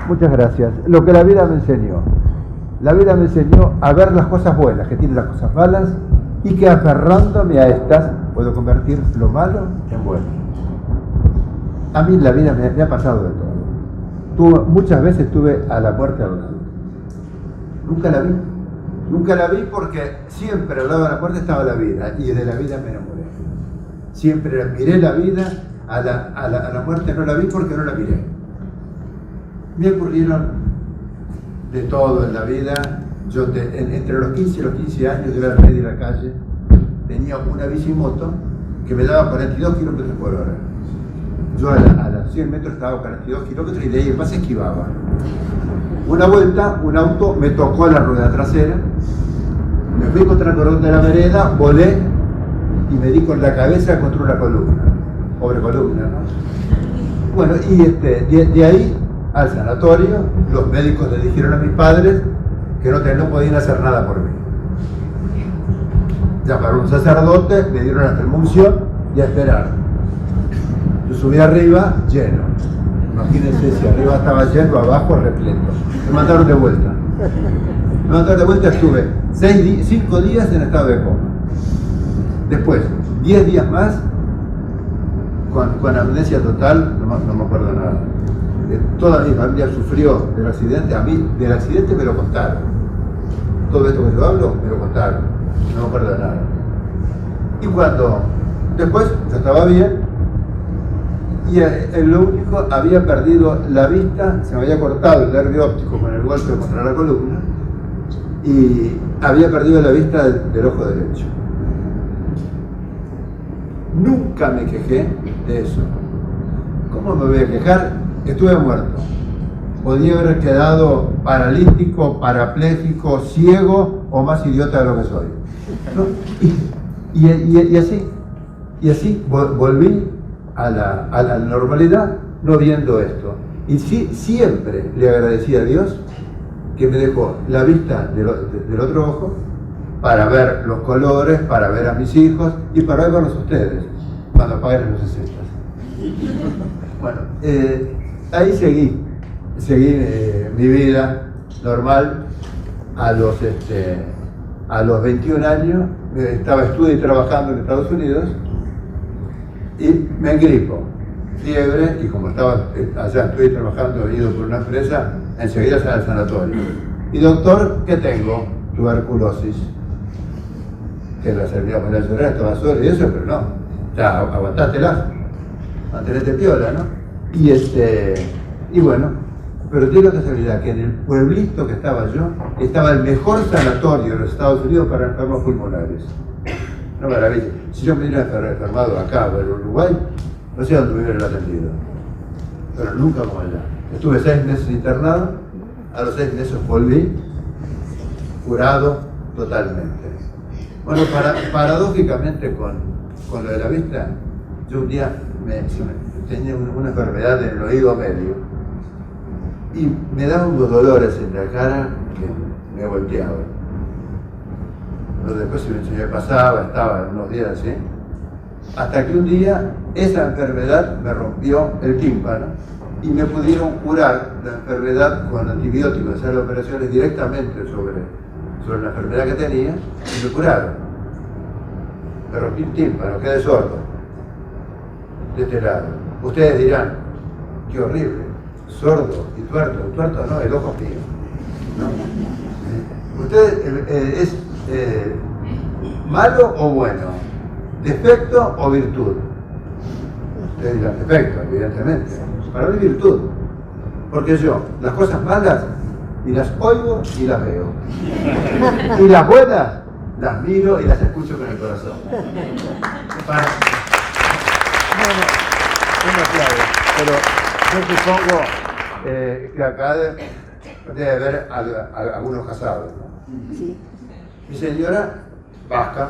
Muchas gracias. Lo que la vida me enseñó. La vida me enseñó a ver las cosas buenas, que tienen las cosas malas, y que aferrándome a estas puedo convertir lo malo en bueno. A mí en la vida me ha pasado de todo. Muchas veces estuve a la muerte al lado. Nunca la vi. Nunca la vi porque siempre al lado de la muerte estaba la vida, y de la vida me enamoré. Siempre miré la vida, a la muerte no la vi porque no la miré. Me ocurrieron de todo en la vida. Yo entre los 15 y los 15 años de haber medio en la calle, tenía una bicimoto que me daba 42 kilómetros por hora. Yo a los 100 metros estaba a 42 kilómetros y de ahí en más esquivaba. Una vuelta, un auto me tocó la rueda trasera, me fui contra el cordón de la vereda, volé y me di con la cabeza contra una columna, pobre columna, ¿no? Bueno, y de ahí al sanatorio, los médicos le dijeron a mis padres que no podían hacer nada por mí. Llamaron a un sacerdote, me dieron la unción y a esperar. Yo subí arriba, lleno. Imagínense si arriba estaba lleno, abajo repleto. Me mandaron de vuelta. Estuve 5 días en estado de coma. Después, 10 días más, con amnesia total, no me acuerdo nada. Toda mi familia sufrió del accidente. A mí del accidente me lo contaron. Todo esto que yo hablo me lo contaron. No me acuerdo de nada. Y cuando después yo estaba bien, y lo único, había perdido la vista, se me había cortado el nervio óptico con el golpe contra la columna, y había perdido la vista del ojo derecho. Nunca me quejé de eso. ¿Cómo me voy a quejar? Estuve muerto. Podía haber quedado paralítico, parapléjico, ciego o más idiota de lo que soy, ¿no? Y así volví a la normalidad, no viendo esto. Y sí, siempre le agradecí a Dios que me dejó la vista del otro ojo para ver los colores, para ver a mis hijos y para verlos a ustedes cuando apaguen las lucecitas. Bueno, ahí seguí mi vida normal. A los 21 años estuve trabajando en Estados Unidos y me engripo, fiebre, y como estaba allá, estuve trabajando, ido por una empresa, enseguida salí al sanatorio. Y doctor, ¿qué tengo? Tuberculosis. Que la servía para llorar, estaba solo y eso, pero no, ya aguantátela, mantenete piola, ¿no? Y bueno, pero tiene la casualidad que en el pueblito que estaba yo, estaba el mejor sanatorio de los Estados Unidos para enfermos pulmonares. Una maravilla. Si yo me hubiera enfermado acá o en Uruguay, no sé dónde me hubiera atendido. Pero nunca como allá. Estuve 6 meses internado, a los 6 meses volví, curado totalmente. Bueno, paradójicamente con lo de la vista, yo un día tenía una enfermedad en el oído medio y me daban unos dolores en la cara que me volteaban. Pero después se me pasaba, estaba unos días así, hasta que un día esa enfermedad me rompió el tímpano y me pudieron curar la enfermedad con antibióticos, hacer operaciones directamente sobre la enfermedad que tenía, y me curaron. Me rompí el tímpano, quedé sordo de este lado. Ustedes dirán, qué horrible, sordo y tuerto no, el ojo mío, ¿no? Ustedes, ¿es malo o bueno? ¿Defecto o virtud? Ustedes dirán defecto, evidentemente. Para mí virtud. Porque yo, las cosas malas, y las oigo y las veo. Y las buenas, las miro y las escucho con el corazón. Una clave, pero yo supongo que acá debe haber algunos casados, ¿no? Sí. Mi señora, vasca,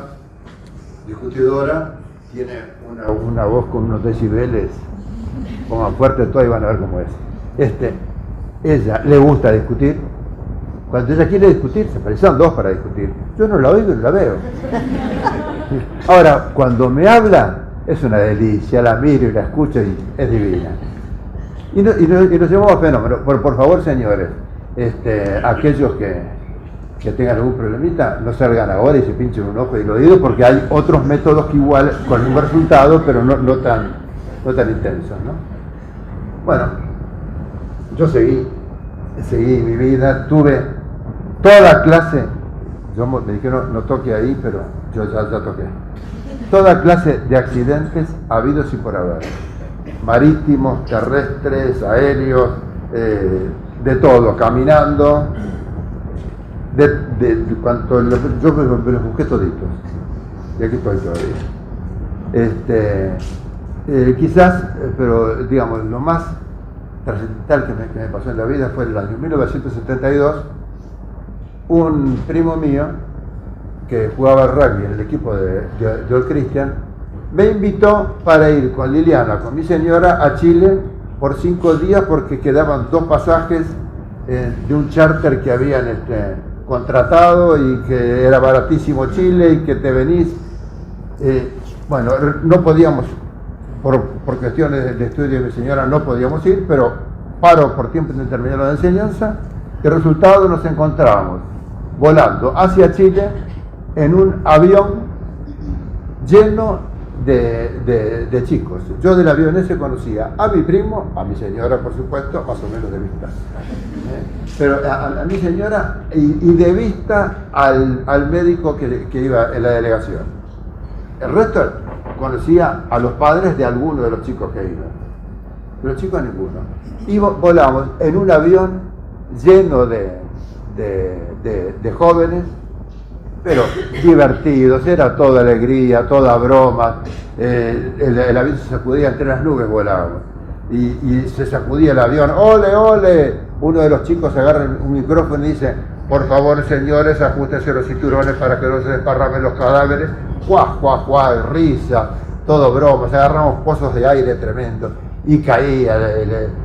discutidora, tiene una voz con unos decibeles, pongan fuerte todo y van a ver cómo es. Ella le gusta discutir. Cuando ella quiere discutir, se parecen 2 para discutir. Yo no la oigo y no la veo. Ahora, cuando me habla, es una delicia, la miro y la escucho y es divina. Y nos llevamos a fenómeno. Por favor, señores, aquellos que tengan algún problemita, no salgan ahora y se pinchen un ojo y el oído, porque hay otros métodos que igual, con un resultado, pero no tan intensos, ¿no? Bueno, yo seguí mi vida, tuve toda clase, me dijeron no toque ahí, pero yo ya toqué, toda clase de accidentes habidos y por haber, marítimos, terrestres, aéreos, de todo, caminando, yo me los busqué toditos, y aquí estoy todavía. Quizás, pero digamos, lo más trascendental que me pasó en la vida fue el año 1972. Un primo mío que jugaba rugby en el equipo de Old Christian me invitó para ir con Liliana, con mi señora, a Chile por 5 días, porque quedaban 2 pasajes de un charter que habían contratado y que era baratísimo Chile y que te venís. Bueno, no podíamos, por cuestiones de estudio de mi señora, no podíamos ir, pero paro por tiempo indeterminado de enseñanza. El resultado, nos encontrábamos volando hacia Chile en un avión lleno de chicos. Yo del avión ese conocía a mi primo, a mi señora, por supuesto, más o menos de vista, pero a mi señora y de vista al médico que iba en la delegación. El resto conocía a los padres de algunos de los chicos que iban, pero los chicos ninguno. Y volamos en un avión lleno de jóvenes, pero divertidos, era toda alegría, toda broma. El avión se sacudía, entre las nubes volábamos, y se sacudía el avión, ¡ole, ole! Uno de los chicos agarra un micrófono y dice: por favor, señores, ajustense los cinturones para que no se desparramen los cadáveres. ¡Juá, juá, juá! Risa, todo broma, se agarramos pozos de aire tremendo, y caía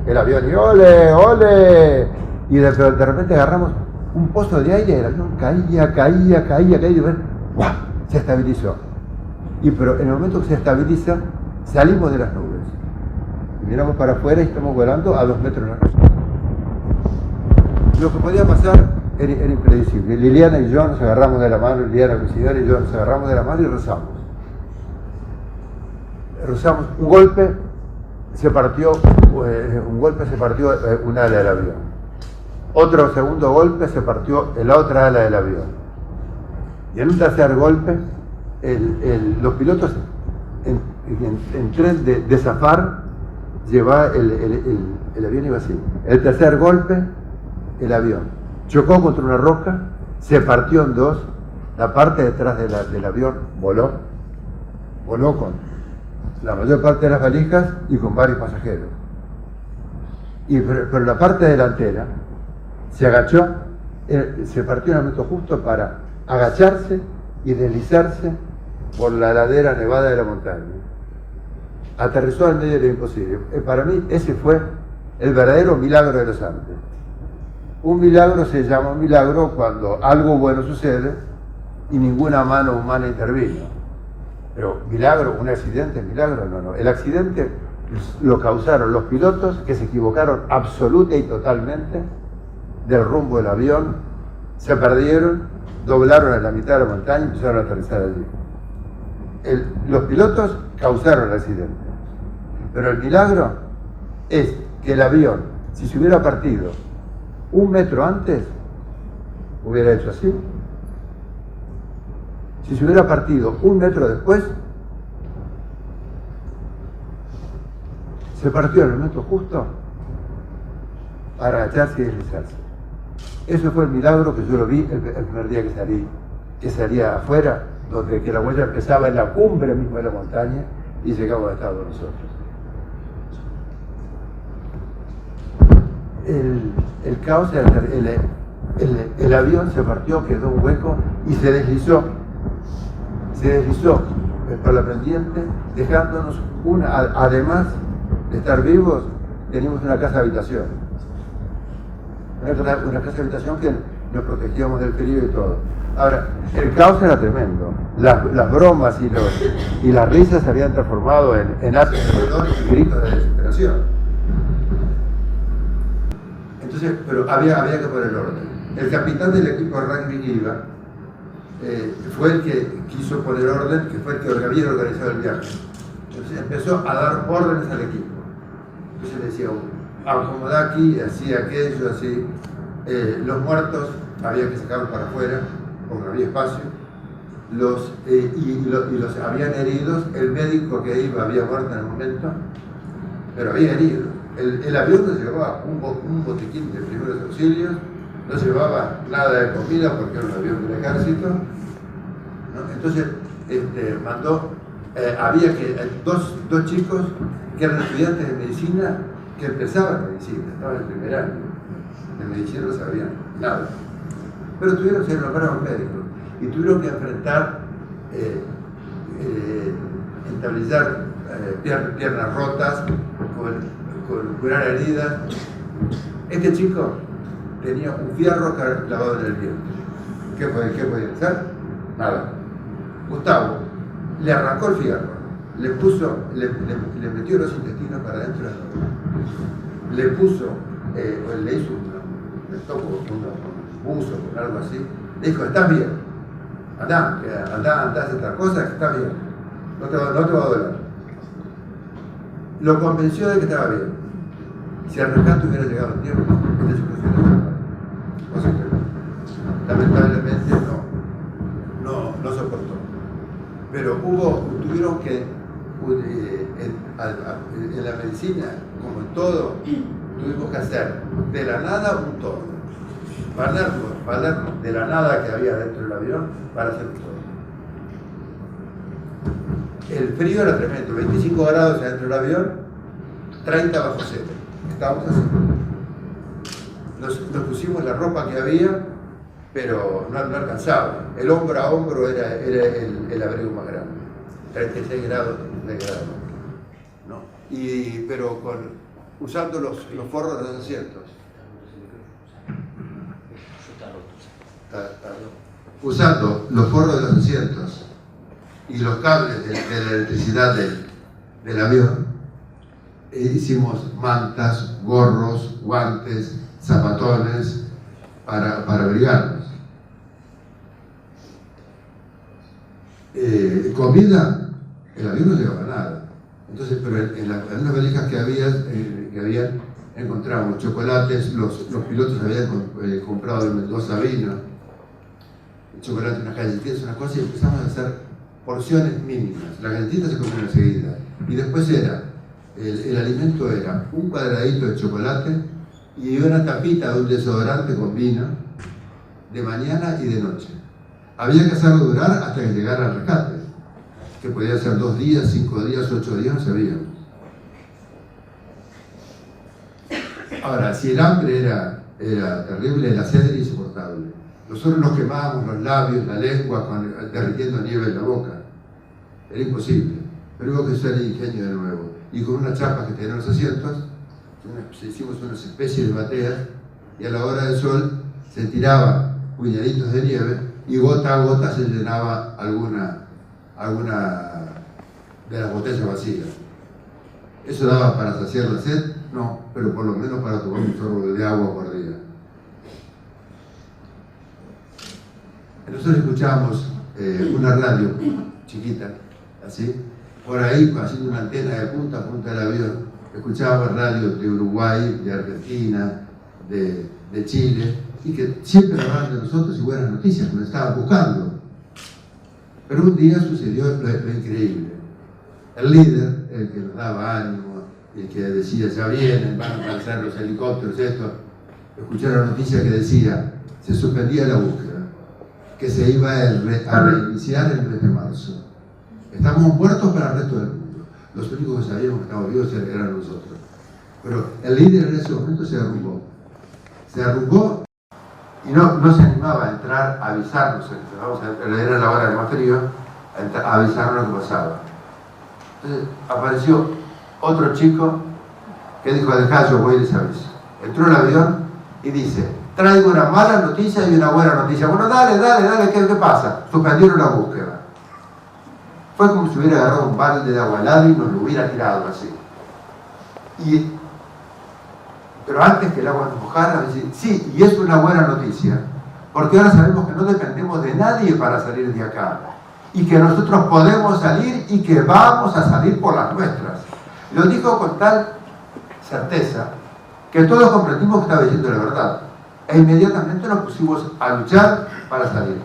el avión, y ¡ole, ole! Y de repente agarramos un pozo de aire y el avión caía, y ¡guau! Se estabilizó. Pero en el momento que se estabiliza, salimos de las nubes y miramos para afuera y estamos volando a 2 metros de la noche. Lo que podía pasar era impredecible. Liliana y yo nos agarramos de la mano, Liliana, mi señora, y yo nos agarramos de la mano y rezamos. Un golpe se partió un ala del avión. Otro segundo golpe se partió la otra ala del avión. Y en un tercer golpe, los pilotos en tren de zafar, el avión iba así. El tercer golpe, el avión chocó contra una roca, se partió en 2, la parte de atrás del avión voló con la mayor parte de las valijas y con varios pasajeros. Pero la parte delantera se agachó, se partió en el momento justo para agacharse y deslizarse por la ladera nevada de la montaña. Aterrizó al medio de lo imposible. Para mí ese fue el verdadero milagro de los Andes. Un milagro se llama milagro cuando algo bueno sucede y ninguna mano humana intervino. Pero milagro, un accidente, milagro, no. El accidente lo causaron los pilotos, que se equivocaron absoluta y totalmente del rumbo del avión, se perdieron, doblaron a la mitad de la montaña y empezaron a aterrizar allí. Los pilotos causaron el accidente, pero el milagro es que el avión, si se hubiera partido 1 metro antes, hubiera hecho así. Si se hubiera partido 1 metro después, se partió en el momento justo para agacharse y deslizarse. Ese fue el milagro que yo lo vi el primer día que salía afuera, donde que la huella empezaba en la cumbre misma de la montaña y llegaba donde estábamos nosotros. El caos, el avión se partió, quedó un hueco y se deslizó por la pendiente, dejándonos además de estar vivos, teníamos una casa habitación. Una casa habitación que nos protegíamos del frío y todo. Ahora, el caos era tremendo. Las bromas y las risas se habían transformado en actos de dolor y gritos de desesperación. Entonces, pero había que poner orden. El capitán del equipo de rugby que iba fue el que quiso poner orden, que fue el que había organizado el viaje. Entonces empezó a dar órdenes al equipo. Entonces le decía, acomodá aquí, así aquello, así. Los muertos había que sacarlos para afuera, porque no había espacio. Y los habían heridos, el médico que iba había muerto en el momento, pero había herido. El avión no llevaba un botiquín de primeros auxilios, no llevaba nada de comida porque era un avión del ejército, ¿no? Entonces mandó, había que dos chicos que eran estudiantes de medicina que empezaban medicina, estaban en el primer año de medicina, no sabían nada, pero tuvieron que ser nombrados médicos y tuvieron que enfrentar, entablillar piernas rotas, con curar heridas. Este chico tenía un fierro clavado en el vientre. ¿Qué podía hacer? Nada. Gustavo le arrancó el fierro, le metió los intestinos para adentro, le puso, le hizo un buzo, con algo así, le dijo, estás bien, andá a hacer otra cosa, que estás bien, no te va a doler. Lo convenció de que estaba bien. Si al rescate hubiera llegado el tiempo, esta situación no se creó. Lamentablemente no soportó. Pero tuvieron que, en la medicina, como en todo, tuvimos que hacer de la nada un todo. Valernos de la nada que había dentro del avión para hacer un todo. El frío era tremendo, 25 grados adentro del avión, 30 bajo cero. Estábamos así. Nos pusimos la ropa que había, pero no alcanzaba. El hombro a hombro era el abrigo más grande. 36 grados, 36 grados. No. Pero usando los forros de los asientos. Usando los forros de los asientos y los cables de la electricidad del avión, hicimos mantas, gorros, guantes, zapatones para abrigarnos. Comida, el avión no llevaba nada. Entonces, pero en las valijas que habían encontramos chocolates, los pilotos habían comprado de Mendoza vino, chocolate, unas galletitas, unas cosas, y empezamos a hacer porciones mínimas. Las galletitas se comían enseguida. Y después el alimento era un cuadradito de chocolate y una tapita de un desodorante con vino de mañana y de noche. Había que hacerlo durar hasta que llegara al rescate, que podía ser 2 días, 5 días, 8 días, no sabíamos. Ahora, si el hambre era terrible, la sed era insoportable. Nosotros nos quemábamos los labios, la lengua, derritiendo nieve en la boca. Era imposible. Pero hubo que usar el ingenio de nuevo. Y con unas chapas que tenían los asientos, hicimos unas especies de bateas, y a la hora del sol se tiraban puñaditos de nieve, y gota a gota se llenaba alguna de las botellas vacías. ¿Eso daba para saciar la sed? No, pero por lo menos para tomar un sorbo de agua por día. Nosotros escuchábamos una radio chiquita, así, por ahí haciendo una antena de punta a punta del avión. Escuchábamos radios de Uruguay, de Argentina, de Chile, y que siempre hablaban de nosotros y buenas noticias, que nos estaban buscando. Pero un día sucedió lo increíble. El líder, el que nos daba ánimo, el que decía, ya vienen, van a lanzar los helicópteros, esto, escuché la noticia que decía, se suspendía la búsqueda, que se iba a reiniciar el mes de marzo. Estamos muertos para el resto del mundo. Los únicos que sabíamos que estábamos vivos eran nosotros. Pero el líder en ese momento se derrumbó. Se derrumbó y no se animaba a entrar a avisarnos. Era la hora del más frío, a avisarnos lo que pasaba. Entonces apareció otro chico que dijo, dejá, yo voy y les aviso. Entró el avión y dice, traigo una mala noticia y una buena noticia. Bueno, dale, ¿qué pasa? Suspendieron la búsqueda. Fue como si hubiera agarrado un balde de agua helada y nos lo hubiera tirado así. Y Pero antes que el agua nos mojara, dice, sí, y es una buena noticia, porque ahora sabemos que no dependemos de nadie para salir de acá, y que nosotros podemos salir y que vamos a salir por las nuestras. Lo dijo con tal certeza que todos comprendimos que estaba diciendo la verdad, e inmediatamente nos pusimos a luchar para salir.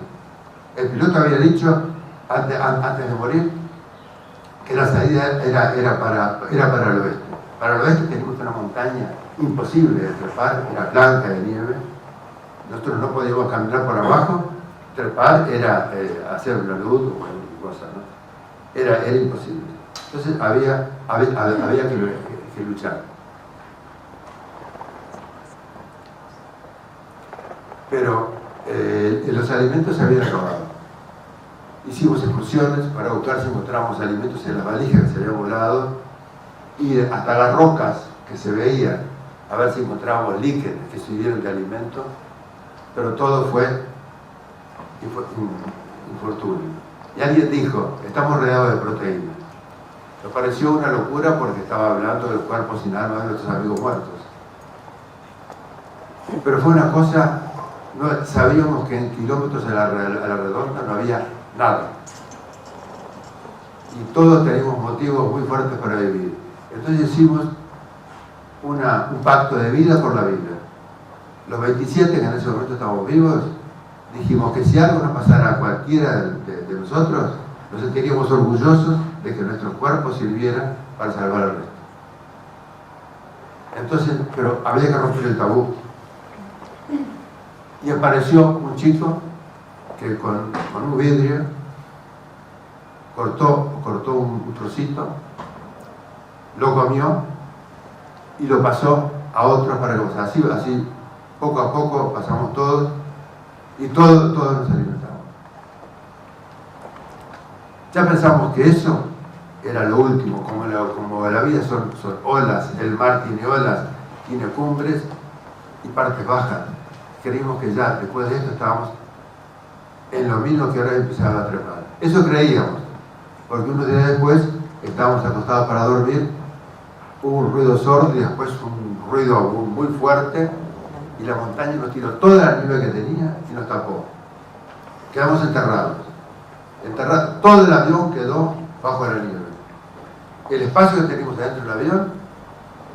El piloto había dicho, antes de morir, que la salida era para el oeste. Para el oeste teníamos una montaña imposible de trepar, era blanca de nieve. Nosotros no podíamos caminar por abajo, trepar era hacer una luz o cualquier cosa, ¿no? Era imposible. Entonces había que luchar. Pero los alimentos se habían acabado. Hicimos excursiones para buscar si encontrábamos alimentos en las valijas que se habían volado, y hasta las rocas que se veían, a ver si encontrábamos líquenes que sirvieron de alimento, pero todo fue infortunio. Y alguien dijo, estamos rodeados de proteínas. Nos pareció una locura porque estaba hablando del cuerpo sin alma de nuestros amigos muertos. Pero fue una cosa, no, sabíamos que en kilómetros a la redonda no había nada. Y todos teníamos motivos muy fuertes para vivir. Entonces hicimos un pacto de vida por la vida. Los 27 que en ese momento estábamos vivos, dijimos que si algo nos pasara a cualquiera de nosotros, nos sentiríamos orgullosos de que nuestros cuerpos sirvieran para salvar al resto. Entonces, pero había que romper el tabú. Y apareció un chico que con un vidrio cortó un trocito, lo comió y lo pasó a otros para que, o sea, así poco a poco pasamos todos y todos nos alimentamos. Ya pensamos que eso era lo último, como la vida son olas, el mar tiene olas, tiene cumbres y partes bajas. Creímos que ya después de esto estábamos en lo mismo que ahora empezaba a trepar. Eso creíamos, porque unos días después estábamos acostados para dormir, hubo un ruido sordo y después un ruido muy fuerte, y la montaña nos tiró toda la nieve que tenía y nos tapó. Quedamos enterrados. Todo el avión quedó bajo la nieve. El espacio que teníamos adentro del avión,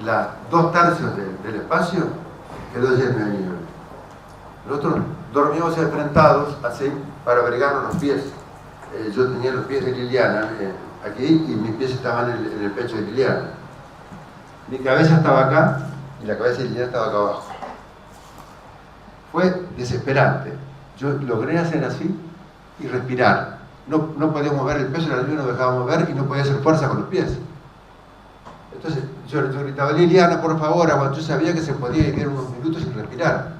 las 2 tercios del espacio, quedó lleno de nieve. Nosotros dormíamos enfrentados así para abrigarnos los pies. Yo tenía los pies de Liliana aquí, y mis pies estaban en el pecho de Liliana. Mi cabeza estaba acá y la cabeza de Liliana estaba acá abajo. Fue desesperante. Yo logré hacer así y respirar. No podíamos mover el peso, el avión no dejábamos ver y no podía hacer fuerza con los pies. Entonces yo gritaba, Liliana, por favor, aguanta. Yo sabía que se podía ir unos minutos sin respirar,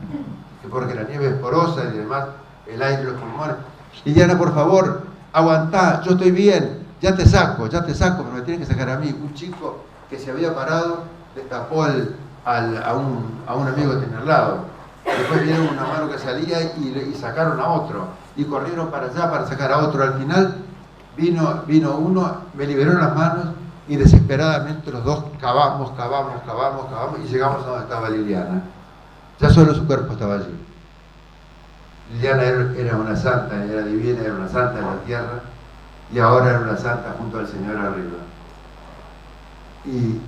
porque la nieve es porosa y demás, el aire, los pulmones. Liliana, por favor, aguantá, yo estoy bien, ya te saco, pero me tienen que sacar a mí. Un chico que se había parado destapó a un amigo que tenía al lado. Después vieron una mano que salía y sacaron a otro. Y corrieron para allá para sacar a otro. Al final vino uno, me liberó las manos y desesperadamente los dos cavamos y llegamos a donde estaba Liliana. Ya solo su cuerpo estaba allí. Liliana era una santa, era divina, era una santa en la tierra, y ahora era una santa junto al Señor arriba. Y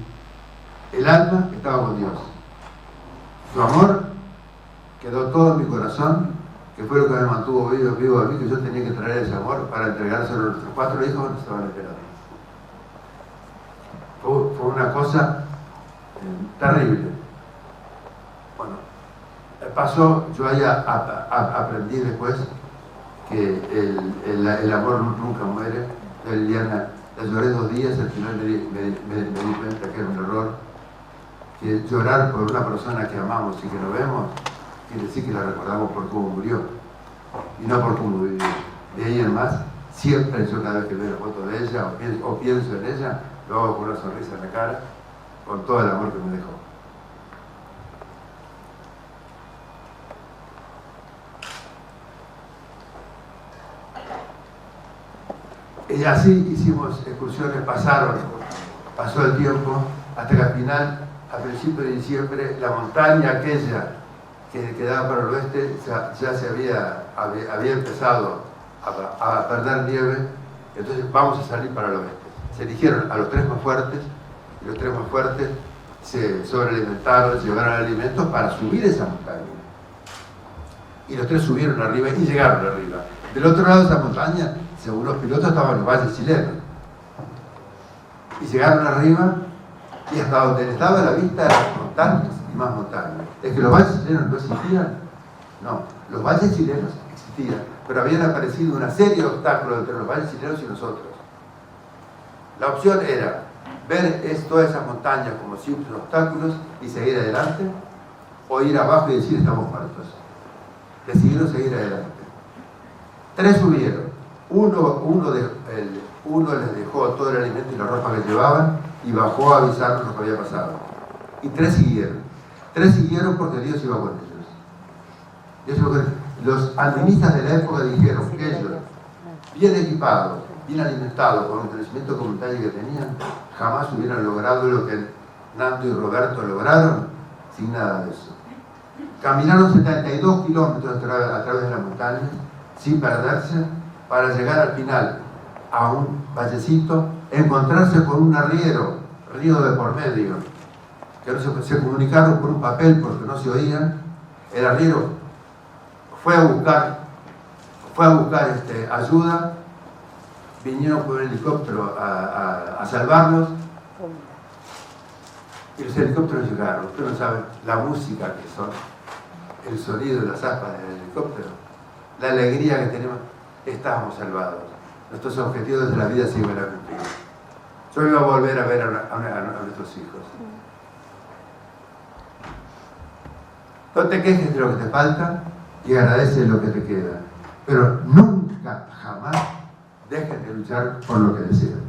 el alma estaba con Dios. Su amor quedó todo en mi corazón, que fue lo que me mantuvo vivo a mí, que yo tenía que traer ese amor para entregárselo a nuestros 4 hijos que estaban esperando. Fue una cosa terrible. Bueno, pasó, yo allá aprendí después que el amor nunca muere. Liliana, la lloré 2 días, al final me di cuenta que era un error, que llorar por una persona que amamos y que no vemos quiere decir que la recordamos por cómo murió y no por cómo vivió. De ahí en más, siempre yo cada vez que veo la foto de ella o pienso en ella, lo hago con una sonrisa en la cara, con todo el amor que me dejó. Y así hicimos excursiones, pasó el tiempo, hasta que al final a principios de diciembre, la montaña aquella que quedaba para el oeste ya se había empezado a perder nieve, entonces vamos a salir para el oeste. Se eligieron a los tres más fuertes, y los tres más fuertes se sobrealimentaron, llevaron alimentos para subir esa montaña. Y los tres subieron arriba y llegaron arriba. Del otro lado de esa montaña, según los pilotos, estaban los valles chilenos. Y llegaron arriba, y hasta donde les daba la vista eran montañas y más montañas. ¿Es que los valles chilenos no existían? No, los valles chilenos existían, pero habían aparecido una serie de obstáculos entre los valles chilenos y nosotros. La opción era ver todas esas montañas como simples obstáculos y seguir adelante, o ir abajo y decir estamos muertos. Decidieron seguir adelante. Tres subieron. Uno les dejó todo el alimento y la ropa que llevaban y bajó a avisarnos lo que había pasado. Y tres siguieron. Tres siguieron porque Dios iba con ellos. Los alpinistas de la época dijeron que ellos, bien equipados, bien alimentados, con el conocimiento comunitario que tenían, jamás hubieran logrado lo que Nando y Roberto lograron sin nada de eso. Caminaron 72 kilómetros a través de la montaña sin perderse para llegar al final a un vallecito, encontrarse con un río de por medio, que no se comunicaron por un papel porque no se oían. El arriero fue a buscar ayuda, vinieron con el helicóptero a salvarlos, y los helicópteros llegaron. Ustedes no saben la música que son, el sonido de las aspas del helicóptero, la alegría que tenemos. Estábamos salvados, nuestros objetivos de la vida se iban a cumplir. Yo iba a volver a ver a nuestros hijos. No te quejes de lo que te falta y agradece lo que te queda, pero nunca, jamás dejes de luchar por lo que deseas.